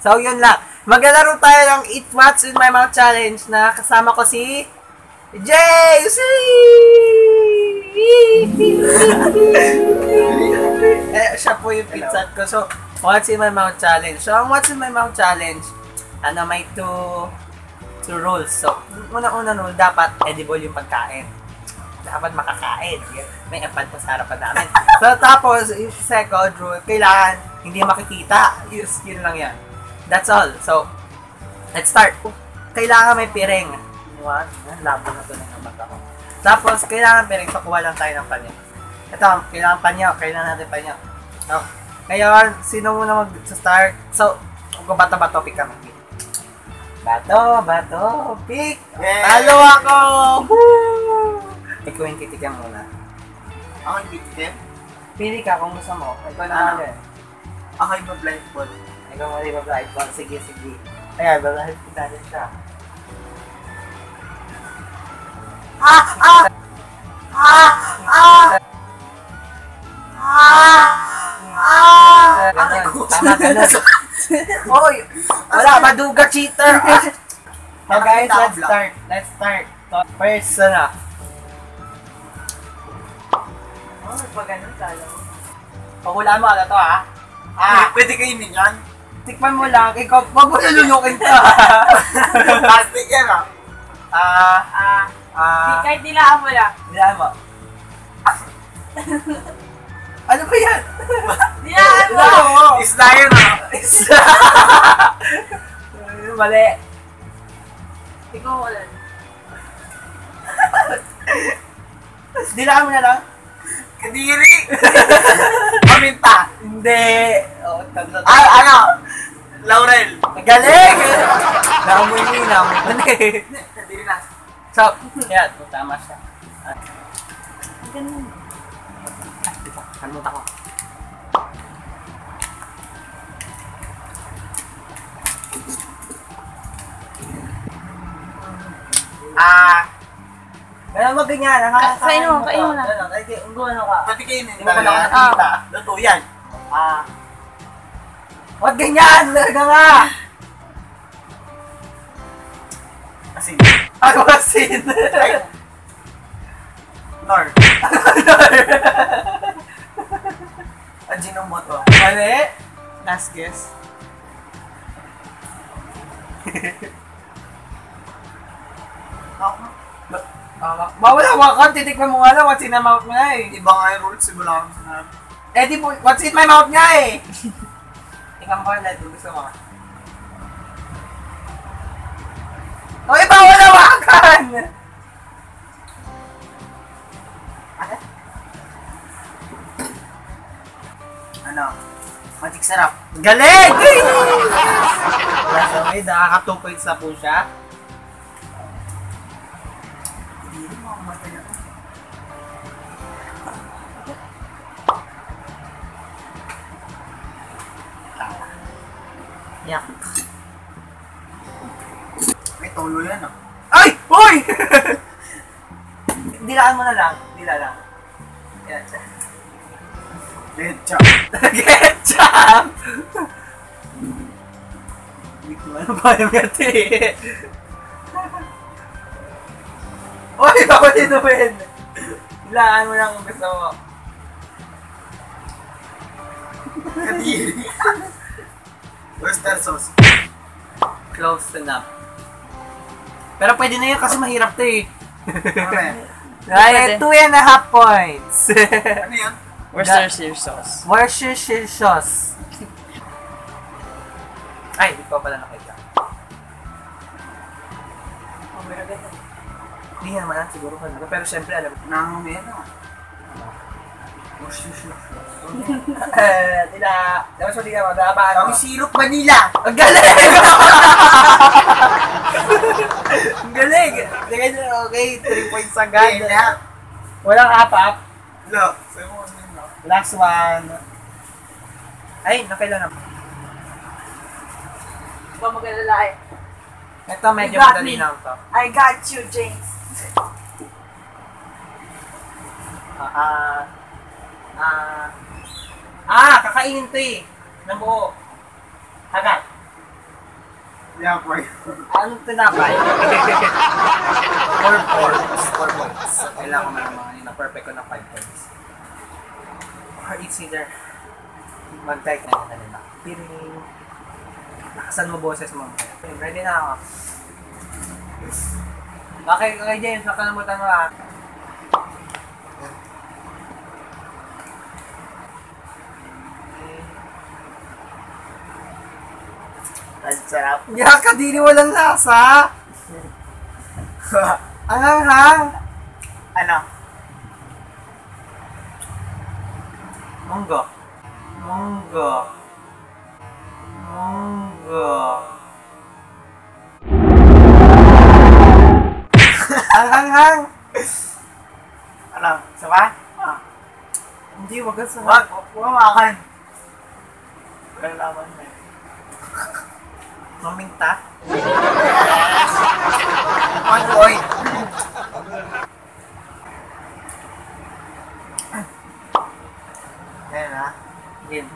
So, yun lang. Maglalaro tayo ng Eat What's in My Mouth Challenge na kasama ko si Jay! Siya po yung pizza ko. So, What's in My Mouth Challenge. So, ang What's in My Mouth Challenge, may two rules. So, unang-una rule, dapat edible yung pagkain. Dapat makakain. May apad pa sa harapan namin. So, tapos, yung second rule, kailangan hindi makikita. Yun lang yan. That's all. So, let's start. Kailangan may piring. What? Labo na ito ng mata ko. Tapos, kailangan piring. So, kuha lang tayo ng panyo. Ito, kailangan panyo. Kailangan natin panyo. So, ngayon, sino muna mag-start? So, kung bato-bato, pick ka mag-pick. Bato, pick! Talo ako! Woo! Ikaw yung titigan muna. Ako yung titigan? Pili ka kung gusto mo. Ikaw na ulit. Ako yung blindfold. Ikaw muna yung blindfold. Sige. Ayan, blindfold natin siya. Tama ka na. Oy! Wala, maduga cheater! So guys, let's start. So, first, pag ganun tayo. Pahulaan mo to Pwede kainin yan? Tikman mo lang, ikaw, wag mo nalulukin ka. Plastic yan Kahit nilaan mo lang. Nilaan mo. Ano ba yan? Nilaan mo! Isda yun Isda! Mali. Ikaw wala. Nilaan mo na lang. Kadiri! Paminta! Hindi. Laurel! Galing! Naamoy mo eh. Kadiri na. So, yan. Tama siya. Ganun. Kalimutan ko. Ganun mo ganyan. Kain mo na. Pwede kainin. Hindi mo pala ako nakikita. Luto yan. Wag ganyan! Talaga nga! Asin. Ako asin! Nor. Ajinomoto. Mali? Last guess. Mawala ka, titikman mo nga lang, what's in my mouth nga eh. Iba nga yung rules, wala akong sinabi. Eh di po, what's in my mouth nga eh. Ikaw mo ulit, gusto mo. O iba, wala wakan! Magic sarap. Galing! So, okay, nakaka 2 points na po siya. Hindi mo ako mataya. Yak. May tolo yan Ay! Hoy! Dilaan mo na lang. Dila lang. Yan. Ketchup. Ketchup! Hindi ko ano ba yung yate eh. Uy! Ako tinuwin! Dilaan mo lang kung gusto mo. Kadiri. Oyster sauce. Close enough. Pero pwede na yun kasi mahirap to eh. Right, 2.5 points. Ano yan? Worcestershire sauce. Worcestershire sauce. Ay, di ko pala nakita. Oh, meron ganun. Hindi naman lang siguro kanila. Pero syempre alam ko. Nangangamin Worcestershire sauce. Tila. Dapat hindi ka magdabaan. Kami syrup vanilla. Ang galing! Ang galing! Okay, 3 points agad. Walang up-up. Wala. Sa'yo mo kasi yun Last one. Ay, nakailan na. Huwag mag-alala eh. Ito medyo You got madali me. lang to. I got you, James. Kakainin to eh. Ng buo. Hagat. Yeah, boy. Anong tinapay? 4 points. 4 points. So, kailangan ko na naman yun na perfect ko na 5 points. Or it's either mag-type na yun na. Piring. Nakasan mo boses mo. Ready na ako. Okay, James. Nakalimutan mo ah. Ang sarap. Yaka, di walang lasa. Ang hanghang. Ano? Munggo. Munggo. Munggo. Ang hanghang. Ano? Sama? Ah. Hindi, wag ka sa... Wag, makan. Walang laman na. Maminta. One point. Ayan na. Yun.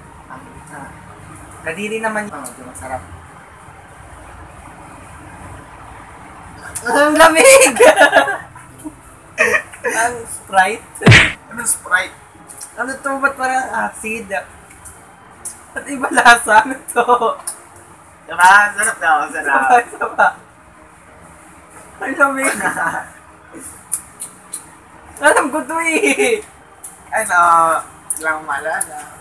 Kadiri naman yun. Ito masarap. Ang lamig! Ang Sprite. Ano Sprite? Ano to? Ba't parang acid? Ba't iba lasa? Ano to? Diba? Sarap daw. Sarap. Saba. Ang lamig. Alam ko to eh. Ano? Lang malala.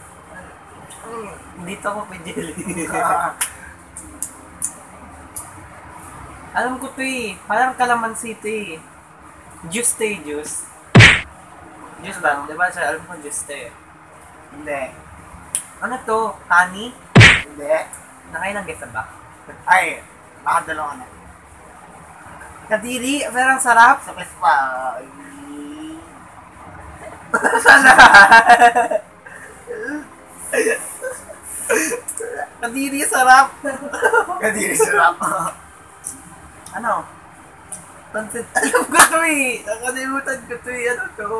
Dito ako pa jelly. Alam ko to eh. Parang kalamansi to eh. Juice to eh, juice. Juice ba? Diba siya? Alam ko juice to eh. Hindi. Ano to? Honey? Hindi. Nakailang guess na ba? Ay, nakadalawa na. Kadiri, pero ang sarap. Sakit pa. Sana. Kadiri, sarap. Kadiri sarap. Ano? Alam ko to eh. Nakalimutan ko to eh. Ano to?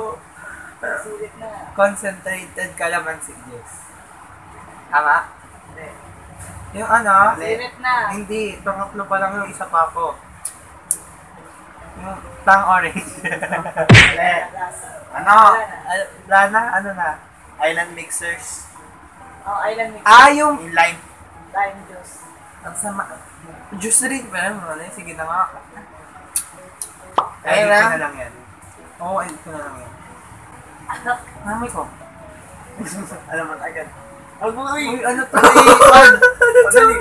Sulit na. Concentrated calamansi juice. Tama? Hindi. Yung ano? Sulit na. Hindi. Pangatlo pa lang yung isa pa ako. Yung tang orange. Hindi. Ano? Wala na? Ano na? Island mixers. Oh, island mix. Yung... In lime. Lime juice. Ang sama. Juice rin ba yan? Ano? Sige na nga. Ayun Edit na? ko na lang yan. Oo, edit ko na lang yan. Namay ko. Alam mo agad. Huwag mo Uy, uy. ano to? Iwan! Madali.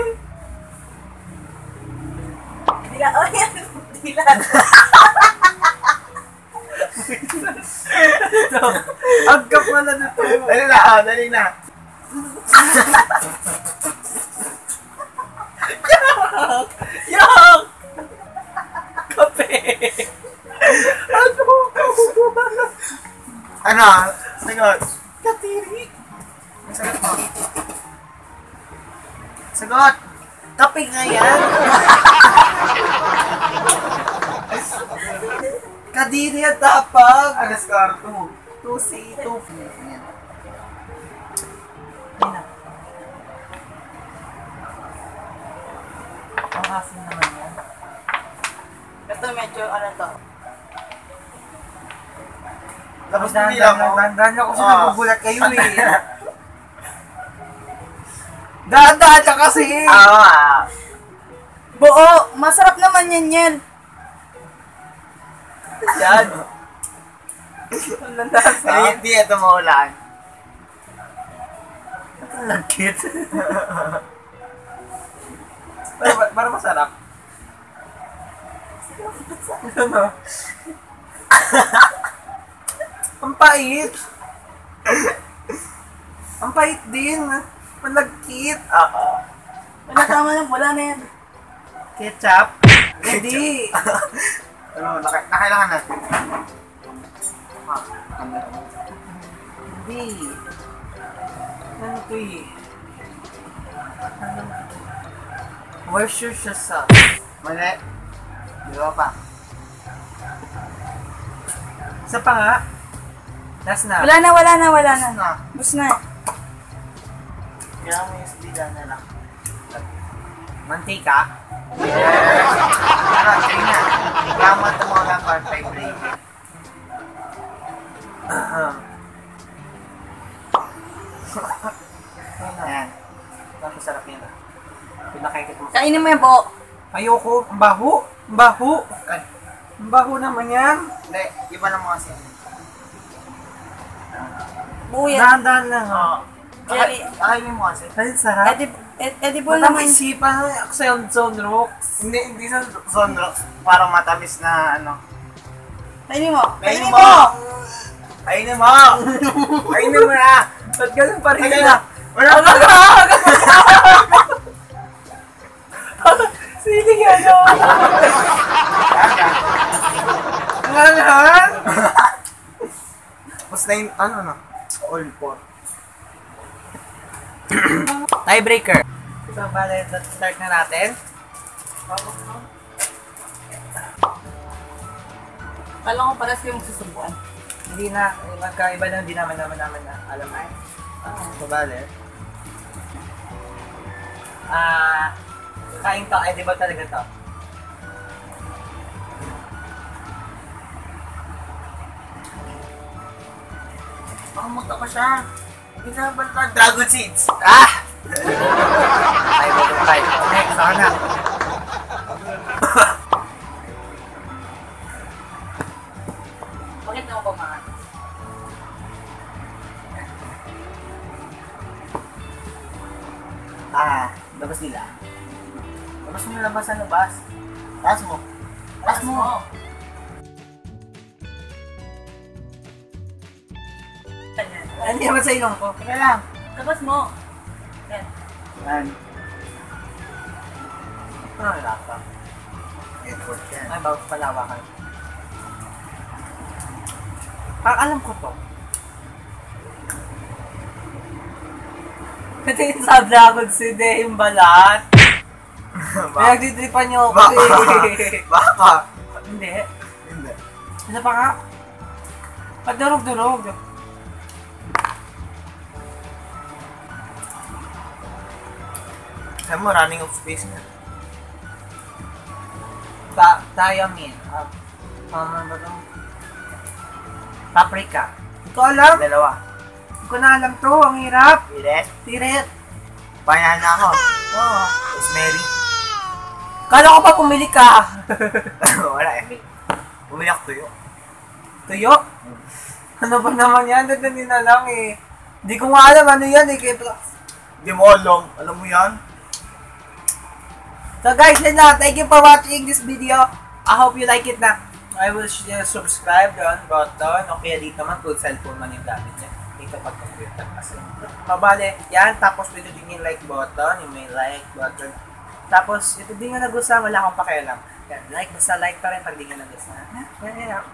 Dila. Oh, yan. Dila. Ang kapala nito. Dali na, dali na. Yak! Kape! Ano? Sagot. Katiri! Sagot mo. Sagot. Kape nga yan! Kadiri at tapag! Ano score? 2C2. Ayan. Ayun na. Ang asin naman yan. Ito medyo ano to. Tapos pumila mo. Dahan-dahan ako kasi Ah. nagugulat kayo eh. Dahan-dahan ka kasi! Ah. Buo! Masarap naman yan yan. Yan! Ang lasa! Hindi ito maulan. Ang lagkit! Para masarap. Ano? Ang pait! Ang pait din! Malagkit! Oo. Wala tama na, wala na yan. Ketchup? Hindi! Ano, nakailangan natin. Hindi! Ano to eh? Ano? Worcestershire sauce. Mali. Di ba pa? Isa pa nga. Last na. Wala na, wala na, wala na. Na. Bus na. Kaya mo yung speed na lang. Mantika. Ano, 3 na. Kaya mo tumula para tiebreaker. Ayan. Ang masarap yan. Pinakikit mo. Kainin mo yung buo. Ayoko. Ang baho. Ang baho. Ang baho naman yan. Hindi, iba lang mo kasi. Buo yan. Dahan-dahan lang. Oo. Jerry. Akainin mo kasi. Ay, sarap. Edible naman. Matang-isipan. Zone rocks. Hindi sa sunrocks. Parang matamis na ano. Kainin mo. Kainin mo! Kainin mo! Kainin mo na! Ba't ganun pa rin Kainin na? Wala Ano pa! Siling ano? Ngalan? Tapos na yung ano na? All four. Tiebreaker. So, bale, start na natin. Kala ko paras yung susubuan. Hindi na, magkaiba na, hindi naman na alam ay. So, bale. Kain to, di ba talaga to? Makamot ako siya. Hindi na ba ito? Dragon seeds. Ah! Ay, tayo. Next, ako na. Bakit na ako kumain? Labas nila. Labas mo na labas sa labas. Taas mo. Taas mo. Ano naman sa ilong ko? Teka lang. Tapos mo. Yan. Yan. Ano lasa? Effort yan. Ay, bago palawakan. Parang alam ko to. Kasi sa Dragon Seed eh, yung balat. May nagtitripan niyo ako eh. Baka. Hindi. Hindi. Ano pa nga? Padurog-durog. Sabi mo, running of space na. Diamine. Ano ba ito? Paprika. Hindi ko alam. Dalawa. Hindi ko na alam to. Ang hirap. Bilis. Tiret. Final na ako. Oo. Rosemary. Kala ko pa pumili ka. Wala eh. Bumili ako tuyo. Tuyo? Ano ba naman yan? Dadali na lang eh. Hindi ko nga alam ano yan eh. Hindi mo alam. Alam mo yan? So guys, yun na. Thank you for watching this video. I hope you like it na. I will subscribe doon, button. O kaya dito naman kung cellphone man yung gamit niya. Dito pag computer kasi. Mabale, yan. Tapos pwede din yung like button. Yung may like button. Tapos, ito din nga nagustuhan. Wala akong pakialam. Yan, like. Basta like pa rin pag di nga nagustuhan. Yan.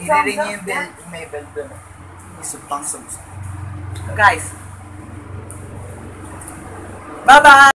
I-ring niyo yung bell. May bell doon. Isupang subs. Guys. Bye-bye!